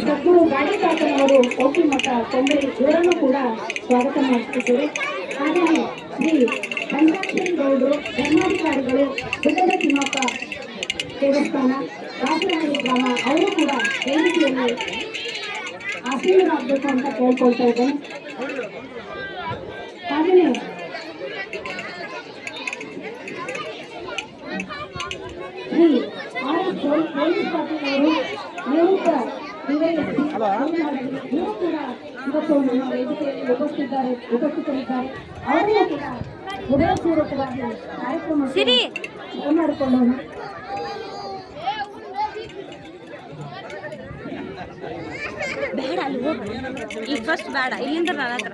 ಸದ್ಗುರು ಗಾಡಿ ಕಾಕನವರು ಕೌಟಿಮಠ ಕೊಂಬಳಿ ಇವರನ್ನು ಕೂಡ ಸ್ವಾಗತ ಮಾಡುತ್ತಿದ್ದೇವೆ. ಹಾಗೆಯೇ ಶ್ರೀ ಪಂಚಾಕ್ಷರಿ ಗೌಡರು ಧರ್ಮಾಧಿಕಾರಿಗಳು ಗುಡ್ಡದ ತಿಮ್ಮಪ್ಪ ದೇವಸ್ಥಾನ ರಾಜನಹಳ್ಳಿ ಗ್ರಾಮ ಅವರು ಕೂಡ ವೇದಿಕೆಯಲ್ಲಿ ಆಸೀನರಾಗಬೇಕು ಅಂತ ಕೇಳ್ಕೊಳ್ತಾ ಇದ್ದೇನೆ. ಹಾಗೆಯೇ ಶ್ರೀ RS ಪೊಲೀಸ್ ಪಾಟೀಲ್ ಅವರು ನಿವೃತ್ತ ಡಿವೈಎಸ್ಪಿ ಇವರು ಕೂಡ ಇವತ್ತು ನಮ್ಮ ವೇದಿಕೆಯಲ್ಲಿ ಉಪಸ್ಥಿತರಿದ್ದಾರೆ. ಅವರನ್ನು ಕೂಡ ಹೃದಯಪೂರ್ವಕವಾಗಿ ಕಾರ್ಯಕ್ರಮಕ್ಕೆ ಮಾತನಾಡಿಕೊಳ್ಳೋಣ. ಬೇಡ ಅಲ್ಲಿ ಹೋಗ, ಈಗ ಫಸ್ಟ್ ಬೇಡ, ಇಲ್ಲಿಂದ ನನ್ನ ಹತ್ರ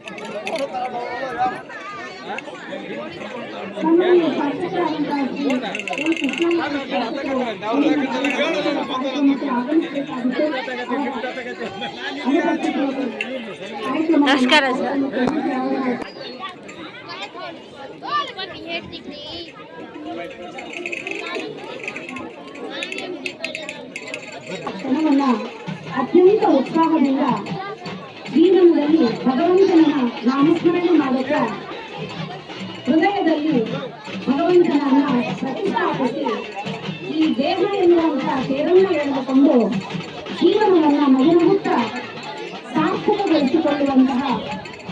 ನಮಸ್ಕಾರ ಸರ್. ಅತ್ಯಂತ ಉತ್ಸಾಹದಿಂದ ಜೀವನದಲ್ಲಿ ಭಗವಂತನ ನಾಮಸ್ಮರಣೆ ಮಾಡುತ್ತಾ ಹೃದಯದಲ್ಲಿ ಭಗವಂತನನ್ನ ಪ್ರತಿಷ್ಠಾಪಿಸಿ ಈ ದೇಹ ಎನ್ನುವಂತಹ ತೇರನ್ನು ಎಳೆದುಕೊಂಡು ಜೀವನವನ್ನ ನಗುತ್ತಾ ಸಾರ್ಥಕಗೊಳಿಸಿಕೊಳ್ಳುವಂತಹ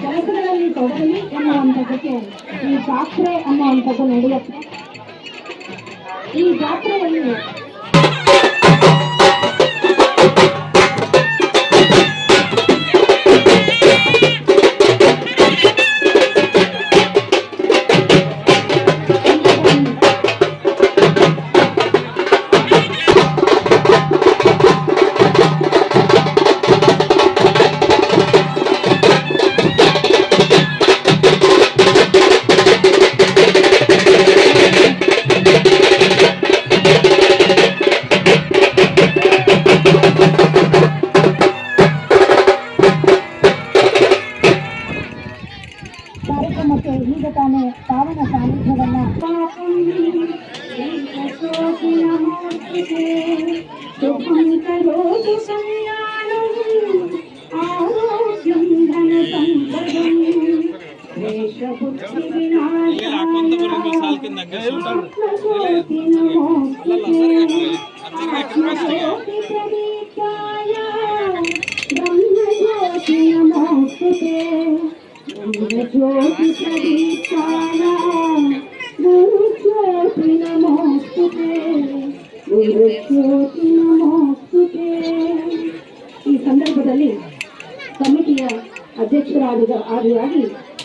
ಕೆಲಸಗಳಲ್ಲಿ ತೊಡಗಲಿ ಎನ್ನುವಂಥದ್ದಕ್ಕೆ ಈ ಜಾತ್ರೆ ಅನ್ನುವಂಥದ್ದು ನಡೆಯುತ್ತೆ. ಈ ಜಾತ್ರೆಯಲ್ಲಿ ಕಾರ್ಯಕ್ರಮಕ್ಕೆ ಈಗ ತಾನೇ ಪಾವನ ಸಾನ್ನಿಧ್ಯವನ್ನ ಜ್ಯೋತಿ ಪ್ರದೀಪಾಯ ಗುರು ಜ್ಯೋತಿ ನಮೋಸ್ತುತೆ, ಗುರು ಜ್ಯೋತಿ ನಮೋಸ್ತುತೆ. ಈ ಸಂದರ್ಭದಲ್ಲಿ ಸಮಿತಿಯ ಅಧ್ಯಕ್ಷರಾಗಿ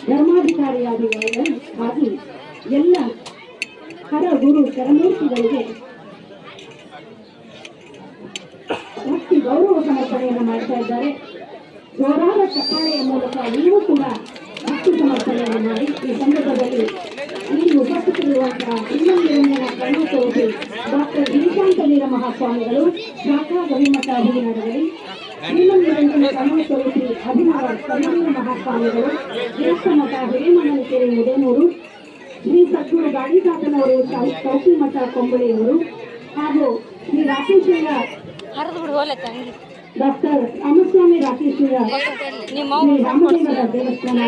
ಧರ್ಮಾಧಿಕಾರಿಯಾಗಿ ಎಲ್ಲ ಹರ ಗುರು ಶರಣಮೂರ್ತಿಗಳಿಗೆ ಭಕ್ತಿ ಗೌರವ ಸಮರ್ಪಣೆಯನ್ನು ಮಾಡ್ತಾ ಇದ್ದಾರೆ. ಜೋರಾದ ಚಪ್ಪಾಳೆಯ ಮೂಲಕ ನೀವು ಕೂಡ ಭಕ್ತಿ ಸಮರ್ಪಣೆಯನ್ನು ಮಾಡಿ ಈ ಸಂದರ್ಭದಲ್ಲಿ ಇಲ್ಲಿ ಉಪಸ್ಥಿತರಿರುವಂತಹ ಶ್ರೀರಂಗೇಂದ್ರ ಪ್ರಣೋತ್ಸವಕ್ಕೆ ಡಾಕ್ಟರ್ ಗಿರಿಕಾಂತವೀರ ಮಹಾಸ್ವಾಮಿಗಳು ಶಾಖಾ ಗವಿಮಠ ಹೂವಿನಡಗಲಿ, ಶ್ರೀರಂಗೇಂದ್ರ ಪ್ರಣೋತ್ಸವಕ್ಕೆ ಅಭಿನವ ಕನ್ನಡೀರ ಮಹಾಸ್ವಾಮಿಗಳು ಗಿರಸ್ತಮಠ ಹಿರೇಮಣ್ಣನಕೆರೆ ಮುದೇನೂರು, ಶ್ರೀ ಸದ್ಗುರು ಗಾಡಿ ಕಾಕನವರು ಕೌಟಿಮಠ ಕೊಂಬಳಿಯವರು ಹಾಗೂ ಶ್ರೀ ರಾಕೇಶ್ವರ ಡಾಕ್ಟರ್ ರಾಮಸ್ವಾಮಿ ರಾಕೇಶ್ವರ ರಾಮದೇವರ ದೇವಸ್ಥಾನ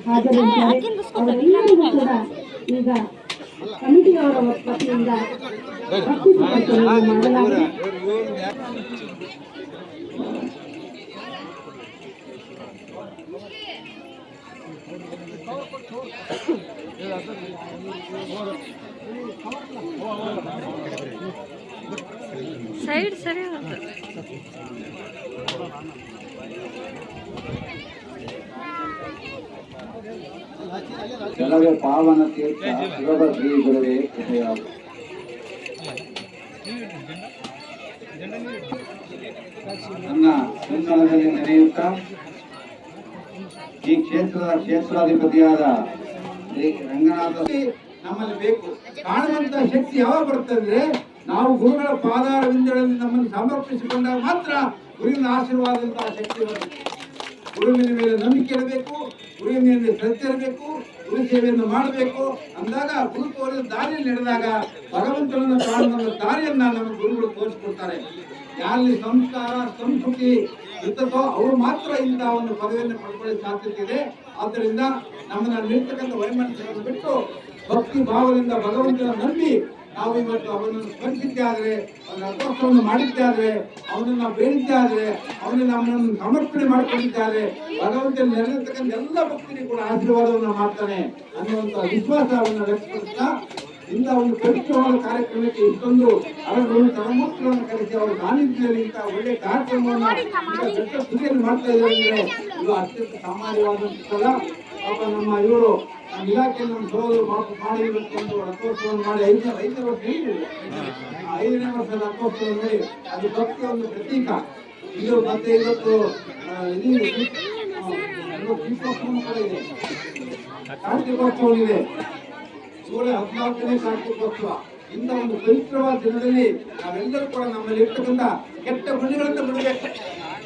ಹಾಜರಿದ್ದಾರೆ. ಅವರೆಲ್ಲರಿಗೂ ಕೂಡ ಈಗ ಕಮಿಟಿಯವರ ವತಿಯಿಂದ ಭಕ್ತಿ ಸಮರ್ಪಣೆಯನ್ನು ಮಾಡಲಾಗಿದೆ. ಸೈಡ್ ಸರಿ ಕೆಲವೇ ಪಾವನ ತೀರ್ಥ ಶಿವದ ಶ್ರೀ ಗುರುವೇ ಕೃಪೆಯ ನನ್ನ ಸಂಸ್ಥಾನದಲ್ಲಿ ನಡೆಯುತ್ತಾ ಈ ಕ್ಷೇತ್ರದ ಕ್ಷೇತ್ರಾಧಿಪತಿಯಾದ ಶ್ರೀ ರಂಗನಾಥ ನಮ್ಮಲ್ಲಿ ಬೇಕು. ಕಾಣುವಂತಹ ಶಕ್ತಿ ಯಾವಾಗ ಬರ್ತಂದ್ರೆ ನಾವು ಗುರುಗಳ ಪಾದಾರವಿಂದಗಳಲ್ಲಿ ನಮ್ಮನ್ನು ಸಮರ್ಪಿಸಿಕೊಂಡಾಗ ಮಾತ್ರ ಗುರುವಿನ ಆಶೀರ್ವಾದದಂತಹ ಶಕ್ತಿ ಬರುತ್ತೆ. ಗುರುವಿನ ಮೇಲೆ ನಂಬಿಕೆ ಇರಬೇಕು, ಗುರುವಿನ ಮೇಲೆ ಶ್ರದ್ಧೆ ಇರಬೇಕು, ಗುರು ಸೇವೆಯನ್ನು ಮಾಡಬೇಕು ಅಂದಾಗ ಗುರು ತೋರಿದ ದಾರಿಯಲ್ಲಿ ನಡೆದಾಗ ಭಗವಂತನನ್ನು ಕಾಣುವ ದಾರಿಯನ್ನ ನಮ್ಮ ಗುರುಗಳು ತೋರಿಸ್ಕೊಡ್ತಾರೆ. ಯಾರಲ್ಲಿ ಸಂಸ್ಕಾರ ಸಂಸ್ಕೃತಿ ಇರ್ತದೋ ಅವರು ಮಾತ್ರ ಇಂತಹ ಒಂದು ಪದವಿಯನ್ನು ಪಡ್ಕೊಳ್ಳೋ ಸಾಧ್ಯತೆ ಇದೆ. ಆದ್ದರಿಂದ ನಮ್ಮಲ್ಲಿರ್ತಕ್ಕಂಥ ವೈಮನಸ್ಸನ್ನು ಬಿಟ್ಟು ಭಕ್ತಿ ಭಾವದಿಂದ ಭಗವಂತನ ನಂಬಿ ನಾವು ಇವತ್ತು ಅವನನ್ನು ಸ್ಮರಿಸಿದ್ದೇ ಆದ್ರೆ, ಅವನ ರಥೋತ್ಸವವನ್ನು ಮಾಡಿದ್ದೇ ಆದ್ರೆ, ಅವನನ್ನು ನಾವು ಬೇಡಿದ್ದೇ ಆದ್ರೆ, ಅವನಿಗೆ ನಮ್ಮನ್ನು ಸಮರ್ಪಣೆ ಮಾಡಿಕೊಂಡಿದ್ದಾರೆ, ಭಗವಂತನ ನೆಲೆರ್ತಕ್ಕಂಥ ಎಲ್ಲ ಭಕ್ತರಿಗೂ ಕೂಡ ಆಶೀರ್ವಾದವನ್ನು ಮಾಡ್ತಾನೆ ಅನ್ನುವಂಥ ವಿಶ್ವಾಸವನ್ನು ವ್ಯಕ್ತಪಡಿಸ್ತಾ ಇಂಥ ಒಂದು ಪವಿತ್ರವಾದ ಕಾರ್ಯಕ್ರಮಕ್ಕೆ ಇಷ್ಟೊಂದು ಅವರುಗಳು ತಳಮೂರ್ತಿಗಳನ್ನು ಕರೆಸಿ ಅವರ ಸಾನ್ನಿಧ್ಯದಲ್ಲಿ ಇಂತಹ ಒಳ್ಳೆಯ ಕಾರ್ಯಕ್ರಮವನ್ನು ಸುದ್ದಿಯನ್ನು ಮಾಡ್ತಾ ಇದ್ದಾರೆ ಅಂದ್ರೆ ಇದು ಅತ್ಯಂತ ಸಾಮಾನ್ಯವಾದಂತಲ್ಲ. ಪಾಪ ನಮ್ಮ ಇವರು ನಮ್ಮ ಇಲಾಖೆ ನಮ್ಮ ಸೋದರು ಮಾಡಿ ಇವತ್ತೊಂದು ರಥೋತ್ಸವವನ್ನು ಮಾಡಿ 5ನೇ ವರ್ಷ ಹೇಳಿದ್ರು. 5ನೇ ವರ್ಷದ ರಥೋತ್ಸವ ನೋಡಿ ಅದು ಭಕ್ತಿಯ ಒಂದು ಪ್ರತೀಕ. ಇದು ಮತ್ತೆ ಇವತ್ತು ದೀಪೋತ್ಸವ ಕೂಡ ಇದೆ, ಕಾರ್ತಿಕೋತ್ಸವ ಇದೆ, ಜೂನ್ 14ನೇ ಕಾರ್ತಿಕೋತ್ಸವ. ಇಂಥ ಒಂದು ಪವಿತ್ರವಾದ ದಿನದಲ್ಲಿ ನಾವೆಲ್ಲರೂ ಕೂಡ ನಮ್ಮಲ್ಲಿ ಇರ್ತಕ್ಕಂಥ ಕೆಟ್ಟ ಗುಣಗಳನ್ನು ಬಿಡಬೇಕು,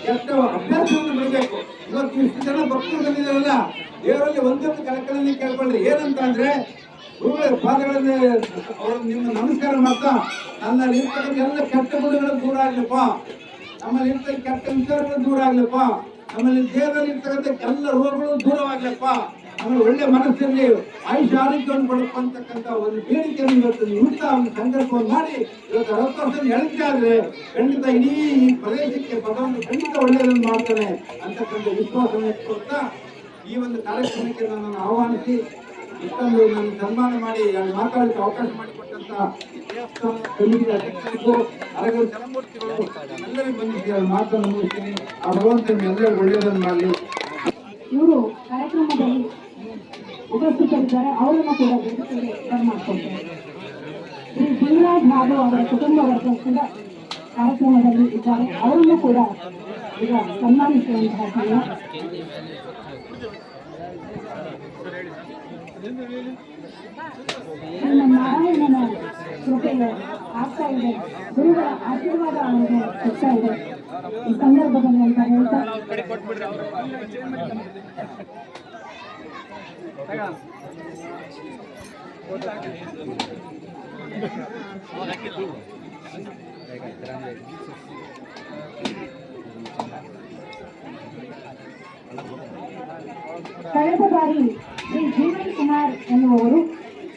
ಕೆಟ್ಟ ಅಭ್ಯಾಸವನ್ನು ಬಿಡಬೇಕು. ಇವತ್ತು ಇಷ್ಟು ಜನ ಭಕ್ತರು ಬಂದಿದ್ದಾರಲ್ಲ, ದೇವರಲ್ಲಿ ಒಂದೊಂದು ಕಳಕಳಲ್ಲಿ ಕೇಳ್ಕೊಂಡ್ರೆ ಏನಂತ ಅಂದ್ರೆ ಗುರುಗಳ ಪಾದಗಳಲ್ಲಿ ಅವರು ನಿಮ್ಮ ನಮಸ್ಕಾರ ಮಾಡ್ತಾ ನನ್ನಲ್ಲಿ ಇರ್ತಕ್ಕಂಥ ಎಲ್ಲ ಕೆಟ್ಟ ಗುಣಗಳು ದೂರ ಆಗ್ಲಪ್ಪ, ನಮ್ಮಲ್ಲಿ ಇರ್ತಕ್ಕ ಕೆಟ್ಟ ವಿಚಾರಗಳು ದೂರ ಆಗ್ಲಪ್ಪ, ನಮ್ಮಲ್ಲಿ ದೇಹದಲ್ಲಿ ಇರ್ತಕ್ಕಂಥ ಎಲ್ಲ ರೋಗಗಳು ದೂರವಾಗ್ಲಪ್ಪ, ಆಮೇಲೆ ಒಳ್ಳೆ ಮನಸ್ಸಲ್ಲಿ ಆಯುಷ ಆರೋಗ್ಯವನ್ನು ಪಡಬೇಕು ಅಂತಕ್ಕಂಥ ಒಂದು ಬೇಡಿಕೆಯನ್ನು ಇವತ್ತು ಇಂಥ ಒಂದು ಸಂಕಲ್ಪವನ್ನು ಮಾಡಿ ಇವತ್ತು 10 ವರ್ಷ ಎಳಿಕೆ ಆದ್ರೆ ಖಂಡಿತ ಇಡೀ ಈ ಪ್ರದೇಶಕ್ಕೆ ಭಗವಂತ ಖಂಡಿತ ಒಳ್ಳೆಯದನ್ನು ಮಾಡ್ತಾನೆ ಅಂತಕ್ಕಂಥ ವಿಶ್ವಾಸವನ್ನು ಇಟ್ಕೊಳ್ತಾ ಈ ಒಂದು ಕಾರ್ಯಕ್ರಮಕ್ಕೆ ನನ್ನನ್ನು ಆಹ್ವಾನಿಸಿ ಇಷ್ಟೊಂದು ನನ್ನ ಸನ್ಮಾನ ಮಾಡಿ ಮಾತಾಡಲಿಕ್ಕೆ ಅವಕಾಶ ಮಾಡಿಕೊಟ್ಟಂತ ದೇವಸ್ಥಾನ ಕಮಿಟಿಯ ಅಧ್ಯಕ್ಷರಿಗೂ ಅರಗರ ಚಲಮೂರ್ತಿಗಳು ಎಲ್ಲರಿಗೂ ಬಂದಿದ್ದೀರ ಮಾತನ್ನು ಮುಗಿಸ್ತೀನಿ. ಆ ಭಗವಂತ ಎಲ್ಲರಿಗೂ ಒಳ್ಳೆಯದನ್ನು ಮಾಡಲಿ. ಇವರು ಕಾರ್ಯಕ್ರಮದಲ್ಲಿ ಉಪಸ್ಥಿತರಿದ್ದಾರೆ, ಅವರನ್ನು ಕೂಡ ವೇದಿಕೆಗೆ ಬರಮಾಡ್ಕೊಳ್ತಾರೆ. ಶ್ರೀ ಶಿವರಾಜ್ ಹಾಗೂ ಅವರ ಕುಟುಂಬ ವರ್ಗ ಕೂಡ ಕಾರ್ಯಕ್ರಮದಲ್ಲಿ ಇದ್ದಾರೆ, ಅವರನ್ನು ಕೂಡ ಈಗ ಸನ್ಮಾನಿಸುವಂತಹ ಸಮಯ. ನಮ್ಮ ನಾರಾಯಣನ ಕೃಪೆಗೆ ಆಗ್ತಾ ಇದೆ, ಗುರುಗಳ ಆಶೀರ್ವಾದ ಅವರಿಗೆ ಸಿಗ್ತಾ ಇದೆ ಈ ಸಂದರ್ಭದಲ್ಲಿ ಅಂತ ಹೇಳ್ತಾ ಕಳೆದ ಬಾರಿ ಶ್ರೀ ಜೀವನ್ ಕುಮಾರ್ ಎನ್ನುವವರು